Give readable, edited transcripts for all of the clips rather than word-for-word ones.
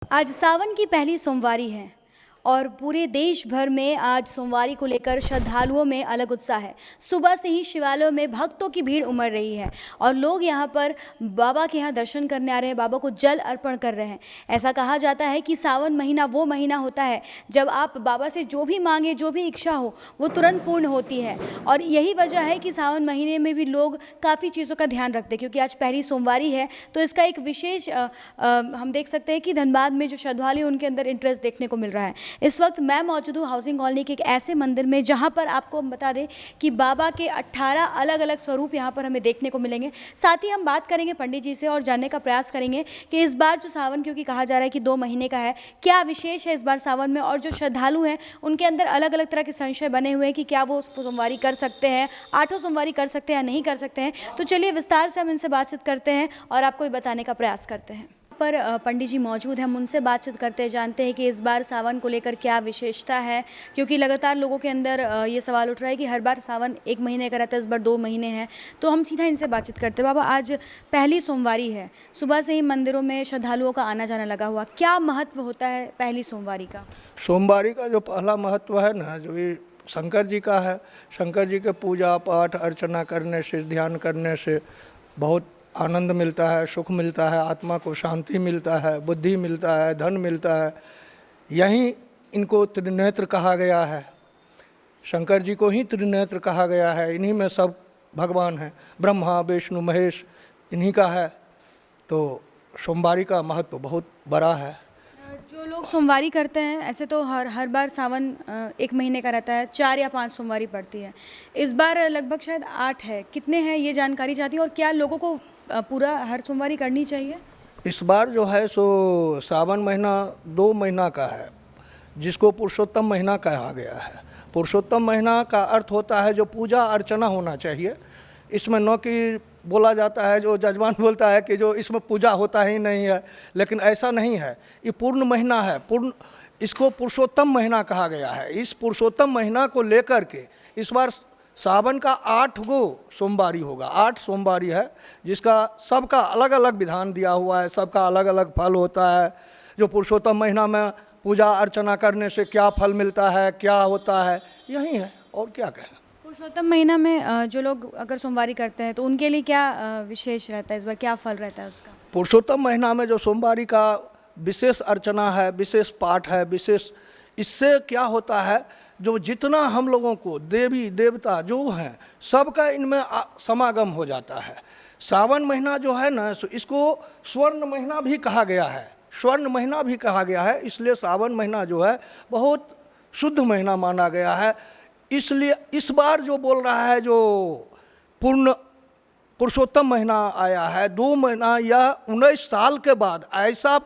आज सावन की पहली सोमवारी है और पूरे देश भर में आज सोमवारी को लेकर श्रद्धालुओं में अलग उत्साह है। सुबह से ही शिवालयों में भक्तों की भीड़ उमड़ रही है और लोग यहाँ पर बाबा के यहाँ दर्शन करने आ रहे हैं, बाबा को जल अर्पण कर रहे हैं। ऐसा कहा जाता है कि सावन महीना वो महीना होता है जब आप बाबा से जो भी मांगे, जो भी इच्छा हो, वो तुरंत पूर्ण होती है। और यही वजह है कि सावन महीने में भी लोग काफ़ी चीज़ों का ध्यान रखते हैं, क्योंकि आज पहली सोमवारी है तो इसका एक विशेष हम देख सकते हैं कि धनबाद में जो श्रद्धालु उनके अंदर इंटरेस्ट देखने को मिल रहा है। इस वक्त मैं मौजूद हूँ हाउसिंग कॉलोनी के एक ऐसे मंदिर में जहाँ पर आपको हम बता दें कि बाबा के 18 अलग अलग स्वरूप यहाँ पर हमें देखने को मिलेंगे। साथ ही हम बात करेंगे पंडित जी से और जानने का प्रयास करेंगे कि इस बार जो सावन, क्योंकि कहा जा रहा है कि 2 महीने का है, क्या विशेष है इस बार सावन में, और जो श्रद्धालु हैं उनके अंदर अलग अलग तरह के संशय बने हुए हैं कि क्या वो सोमवारी कर सकते हैं, 8 सोमवारी कर सकते हैं या नहीं कर सकते हैं। तो चलिए विस्तार से हम इनसे बातचीत करते हैं और आपको ये बताने का प्रयास करते हैं। पर पंडित जी मौजूद हैं, हम उनसे बातचीत करते हैं, जानते हैं कि इस बार सावन को लेकर क्या विशेषता है, क्योंकि लगातार लोगों के अंदर ये सवाल उठ रहा है कि हर बार सावन 1 महीने का रहता है, इस बार 2 महीने हैं। तो हम सीधा इनसे बातचीत करते हैं। बाबा, आज पहली सोमवारी है, सुबह से ही मंदिरों में श्रद्धालुओं का आना जाना लगा हुआ, क्या महत्व होता है पहली सोमवारी का? सोमवारी का जो पहला महत्व है ना, जो ये शंकर जी का है। शंकर जी के पूजा पाठ अर्चना करने से, ध्यान करने से बहुत आनंद मिलता है, सुख मिलता है, आत्मा को शांति मिलता है, बुद्धि मिलता है, धन मिलता है। यहीं इनको त्रिनेत्र कहा गया है। शंकर जी को ही त्रिनेत्र कहा गया है। इन्हीं में सब भगवान हैं, ब्रह्मा विष्णु महेश, इन्हीं का है। तो सोमवारी का महत्व बहुत बड़ा है। जो लोग सोमवारी करते हैं, ऐसे तो हर बार सावन 1 महीने का रहता है, 4 या 5 सोमवारी पड़ती है। इस बार लगभग शायद 8 है, कितने हैं ये जानकारी चाहती हूँ, और क्या लोगों को पूरा हर सोमवारी करनी चाहिए? इस बार जो है सो सावन महीना 2 महीना का है, जिसको पुरुषोत्तम महीना कहा गया है। पुरुषोत्तम महीना का अर्थ होता है जो पूजा अर्चना होना चाहिए। इसमें न कि बोला जाता है, जो जजमान बोलता है कि जो इसमें पूजा होता ही नहीं है, लेकिन ऐसा नहीं है। ये पूर्ण महीना है, पूर्ण, इसको पुरुषोत्तम महीना कहा गया है। इस पुरुषोत्तम महीना को लेकर के इस बार सावन का 8 गो सोमवारी होगा। 8 सोमवारी है, जिसका सबका अलग अलग विधान दिया हुआ है, सबका अलग अलग फल होता है। जो पुरुषोत्तम महीना में पूजा अर्चना करने से क्या फल मिलता है, क्या होता है, यही है, और क्या कहें। पुरुषोत्तम महीना में जो लोग अगर सोमवारी करते हैं तो उनके लिए क्या विशेष रहता है, इस बार क्या फल रहता है उसका? पुरुषोत्तम महीना में जो सोमवारी का विशेष अर्चना है, विशेष पाठ है, विशेष, इससे क्या होता है, जो जितना हम लोगों को देवी देवता जो हैं सबका इनमें समागम हो जाता है। सावन महीना जो है ना, इसको स्वर्ण महीना भी कहा गया है। स्वर्ण महीना भी कहा गया है, इसलिए सावन महीना जो है बहुत शुद्ध महीना माना गया है। इसलिए इस बार जो बोल रहा है, जो पूर्ण पुरुषोत्तम महीना आया है, 2 महीना, यह 19 साल के बाद, ऐसा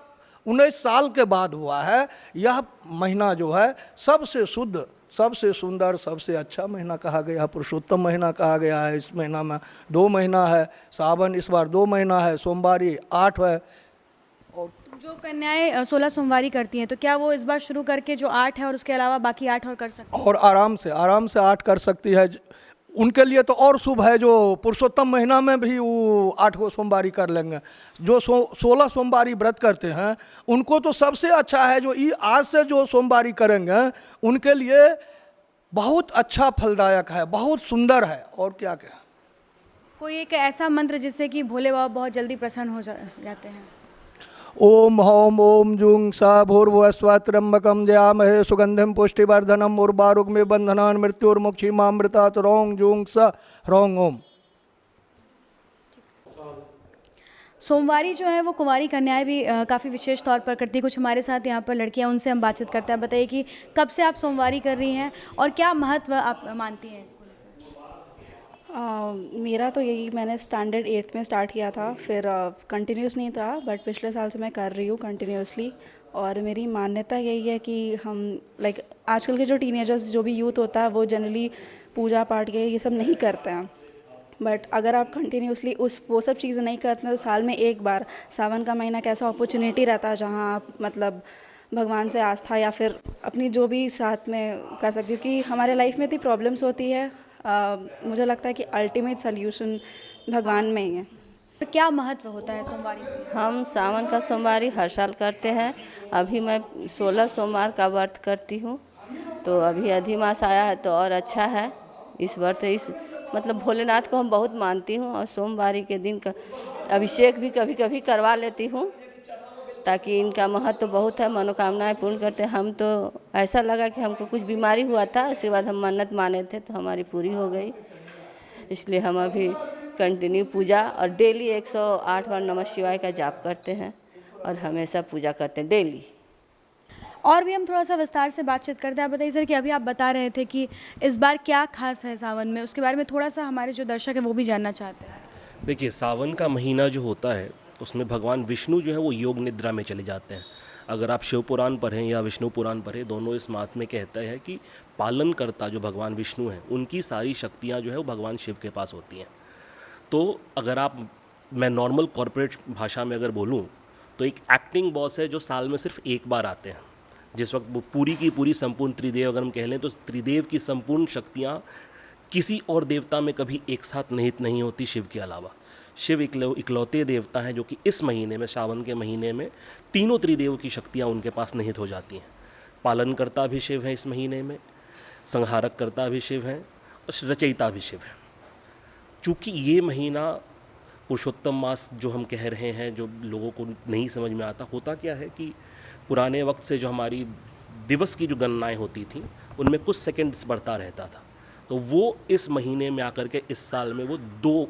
19 साल के बाद हुआ है। यह महीना जो है सबसे शुद्ध, सबसे सुंदर, सबसे अच्छा महीना कहा गया, पुरुषोत्तम महीना कहा गया है। इस महीना में 2 महीना है, सावन इस बार 2 महीना है, सोमवारी 8 है। और जो कन्याएं 16 सोमवारी करती हैं, तो क्या वो इस बार शुरू करके जो 8 है और उसके अलावा बाकी 8 और कर सकती हैं? और आराम से 8 कर सकती है। उनके लिए तो और शुभ है, जो पुरुषोत्तम महीना में भी वो 8 गो सोमवारी कर लेंगे। जो 16 सोमवारी व्रत करते हैं उनको तो सबसे अच्छा है, जो आज से जो सोमवारी करेंगे उनके लिए बहुत अच्छा फलदायक है, बहुत सुंदर है, और क्या कहें। कोई एक ऐसा मंत्र जिससे कि भोले बाबा बहुत जल्दी प्रसन्न हो जाते हैं? ओम हौम ओम जूं सा भूर्भुवस्व त्र्यंबकम जयामहे सुगंधिम पुष्टिवर्धनम उर्वारुग्मे बंधनान् मृत्युर्मुक्षीमामृतात् रौं जूं स ह्रौं ओम। सोमवारी जो है वो कुंवारी कन्याएं भी काफ़ी विशेष तौर पर करती है। कुछ हमारे साथ यहाँ पर लड़कियाँ, उनसे हम बातचीत करते हैं। बताइए कि कब से आप सोमवारी कर रही हैं और क्या महत्व आप मानती हैं इसको? मेरा तो यही, मैंने स्टैंडर्ड 8 में स्टार्ट किया था, फिर कंटिन्यूस नहीं था, बट पिछले साल से मैं कर रही हूँ कंटिन्यूसली। और मेरी मान्यता यही है कि हम आजकल के जो टीनेजर्स, जो भी यूथ होता है, वो जनरली पूजा पाठ ये सब नहीं करते हैं। बट अगर आप कंटिन्यूसली वो सब चीज़ें नहीं करते हैं तो साल में एक बार सावन का महीना एक ऐसा अपॉर्चुनिटी रहता है जहाँ आप भगवान से आस्था या फिर अपनी जो भी साथ में कर सकती हूँ। कि हमारे लाइफ में इतनी प्रॉब्लम्स होती है, मुझे लगता है कि अल्टीमेट सल्यूशन भगवान में ही है। क्या महत्व होता है सोमवारी का? हम सावन का सोमवारी हर साल करते हैं। अभी मैं 16 सोमवार का व्रत करती हूँ, तो अभी अधिमास आया है तो और अच्छा है। इस व्रत इस मतलब भोलेनाथ को हम बहुत मानती हूँ, और सोमवारी के दिन का अभिषेक भी कभी कभी करवा लेती हूँ, ताकि इनका महत्व तो बहुत है। मनोकामनाएं पूर्ण करते हैं। हम तो ऐसा लगा कि हमको कुछ बीमारी हुआ था, उसके बाद हम मन्नत माने थे तो हमारी पूरी हो गई। इसलिए हम अभी कंटिन्यू पूजा और डेली 108 बार नमः शिवाय का जाप करते हैं, और हमेशा पूजा करते हैं डेली। और भी हम थोड़ा सा विस्तार से बातचीत करते हैं। आप बताइए सर कि अभी आप बता रहे थे कि इस बार क्या खास है सावन में, उसके बारे में थोड़ा सा हमारे जो दर्शक हैं वो भी जानना चाहते हैं। देखिए, सावन का महीना जो होता है उसमें भगवान विष्णु जो है वो योग निद्रा में चले जाते हैं। अगर आप शिव पुराण पढ़ें या विष्णु पुराण पढ़ें, दोनों इस मास में कहते हैं कि पालनकर्ता जो भगवान विष्णु हैं उनकी सारी शक्तियाँ जो है वो भगवान शिव के पास होती हैं। तो अगर मैं नॉर्मल कॉर्पोरेट भाषा में अगर बोलूँ तो एक एक्टिंग बॉस है जो साल में सिर्फ एक बार आते हैं। जिस वक्त वो पूरी की पूरी संपूर्ण त्रिदेव अगर हम कह लें तो त्रिदेव की संपूर्ण शक्तियाँ किसी और देवता में कभी एक साथ निहित नहीं होती शिव के अलावा। शिव इकलौते देवता हैं जो कि इस महीने में, सावन के महीने में, तीनों त्रिदेव की शक्तियाँ उनके पास निहित हो जाती हैं। पालनकर्ता भी शिव हैं इस महीने में, संहारक कर्ता भी शिव हैं, और रचयिता भी शिव हैं। चूँकि ये महीना पुरुषोत्तम मास जो हम कह रहे हैं, जो लोगों को नहीं समझ में आता, होता क्या है कि पुराने वक्त से जो हमारी दिवस की जो गणनाएँ होती थी उनमें कुछ सेकंड्स बढ़ता रहता था, तो वो इस महीने में आकर के इस साल में वो 2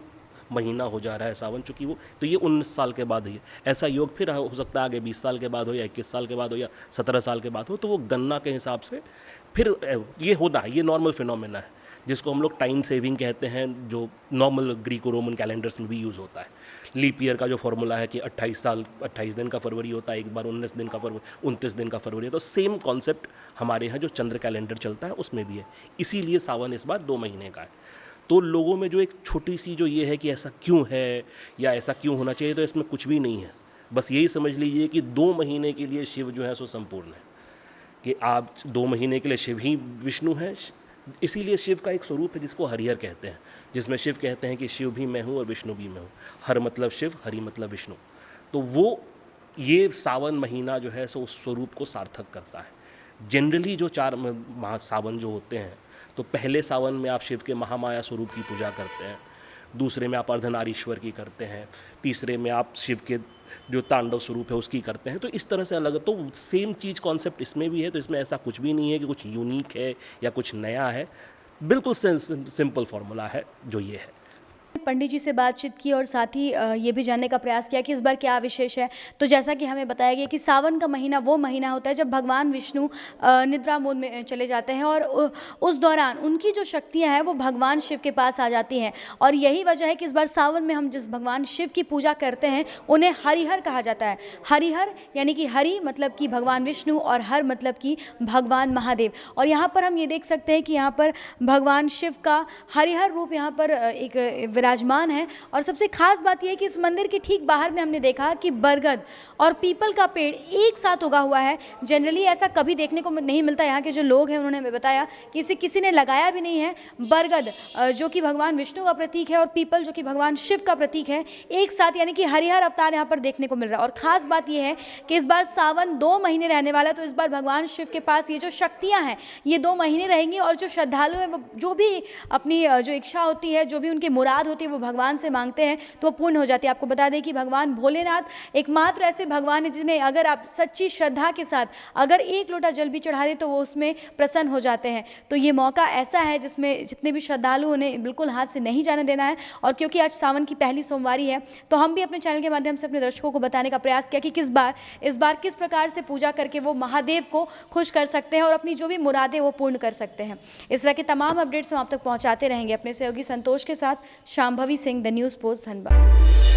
महीना हो जा रहा है सावन। चूँकि वो तो ये 19 साल के बाद ही है। ऐसा योग फिर हो सकता है आगे 20 साल के बाद हो, या 21 साल के बाद हो, या 17 साल के बाद हो, तो वो गणना के हिसाब से फिर ये होना है। ये नॉर्मल फिनोमेना है जिसको हम लोग टाइम सेविंग कहते हैं, जो नॉर्मल ग्रीको रोमन कैलेंडर्स में भी यूज़ होता है। लीप ईयर का जो फॉर्मूला है कि 28 दिन का फरवरी होता है, एक बार 19 दिन का फरवरी, 29 दिन का फरवरी, तो सेम कॉन्सेप्ट हमारे यहाँ जो चंद्र कैलेंडर चलता है उसमें भी है। इसीलिए सावन इस बार 2 महीने का है। तो लोगों में जो एक छोटी सी जो ये है कि ऐसा क्यों है या ऐसा क्यों होना चाहिए, तो इसमें कुछ भी नहीं है। बस यही समझ लीजिए कि 2 महीने के लिए शिव जो है सो संपूर्ण है, कि आप 2 महीने के लिए शिव ही विष्णु हैं। इसीलिए शिव का एक स्वरूप है जिसको हरिहर कहते हैं, जिसमें शिव कहते हैं कि शिव भी मैं हूँ और विष्णु भी मैं हूँ। हर मतलब शिव, हरि मतलब विष्णु। तो वो ये सावन महीना जो है सो उस स्वरूप को सार्थक करता है। जनरली जो 4 सावन जो होते हैं, तो पहले सावन में आप शिव के महामाया स्वरूप की पूजा करते हैं, दूसरे में आप अर्धनारीश्वर की करते हैं, तीसरे में आप शिव के जो तांडव स्वरूप है उसकी करते हैं। तो इस तरह से अलग, तो सेम चीज़ कॉन्सेप्ट इसमें भी है। तो इसमें ऐसा कुछ भी नहीं है कि कुछ यूनिक है या कुछ नया है, बिल्कुल सिंपल फॉर्मूला है जो ये है। पंडित जी से बातचीत की और साथ ही ये भी जानने का प्रयास किया कि इस बार क्या विशेष है। तो जैसा कि हमें बताया गया कि सावन का महीना वो महीना होता है जब भगवान विष्णु निद्रा मोड में चले जाते हैं, और उस दौरान उनकी जो शक्तियां हैं वो भगवान शिव के पास आ जाती हैं। और यही वजह है कि इस बार सावन में हम जिस भगवान शिव की पूजा करते हैं उन्हें हरिहर कहा जाता है। हरिहर यानी कि हरि मतलब कि भगवान विष्णु, और हर मतलब कि भगवान महादेव। और यहाँ पर हम ये देख सकते हैं कि यहाँ पर भगवान शिव का हरिहर रूप यहाँ पर एक विराजमान है। और सबसे खास बात यह है कि इस मंदिर के ठीक बाहर में हमने देखा कि बरगद और पीपल का पेड़ एक साथ उगा हुआ है। जनरली ऐसा कभी देखने को नहीं मिलता। यहाँ के जो लोग हैं उन्होंने हमें बताया कि इसे किसी ने लगाया भी नहीं है। बरगद जो कि भगवान विष्णु का प्रतीक है और पीपल जो कि भगवान शिव का प्रतीक है, एक साथ यानी कि हरिहर अवतार यहाँ पर देखने को मिल रहा है। और ख़ास बात यह है कि इस बार सावन 2 महीने रहने वाला है, तो इस बार भगवान शिव के पास ये जो शक्तियाँ हैं ये 2 महीने रहेंगी। और जो श्रद्धालु हैं वो जो भी अपनी जो इच्छा होती है, जो भी उनकी मुराद होती है वो भगवान से मांगते हैं तो वो पूर्ण हो जाती है। आपको बता दें कि भगवान भोलेनाथ एकमात्र ऐसे भगवान है जिन्हें अगर आप सच्ची श्रद्धा के साथ अगर 1 लोटा जल भी चढ़ा दें तो वो उसमें प्रसन्न हो जाते हैं। तो ये मौका ऐसा है जिसमें जितने भी श्रद्धालु उन्हें बिल्कुल हाथ से नहीं जाने देना है। और क्योंकि आज सावन की पहली सोमवारी है तो हम भी अपने चैनल के माध्यम से अपने दर्शकों को बताने का प्रयास किया कि इस बार किस प्रकार से पूजा करके वो महादेव को खुश कर सकते हैं और अपनी जो भी मुरादें वो पूर्ण कर सकते हैं। इस तरह के तमाम अपडेट्स हम आप तक पहुँचाते रहेंगे अपने सहयोगी संतोष के साथ। Shambhavi Singh, the news post, Dhanbad.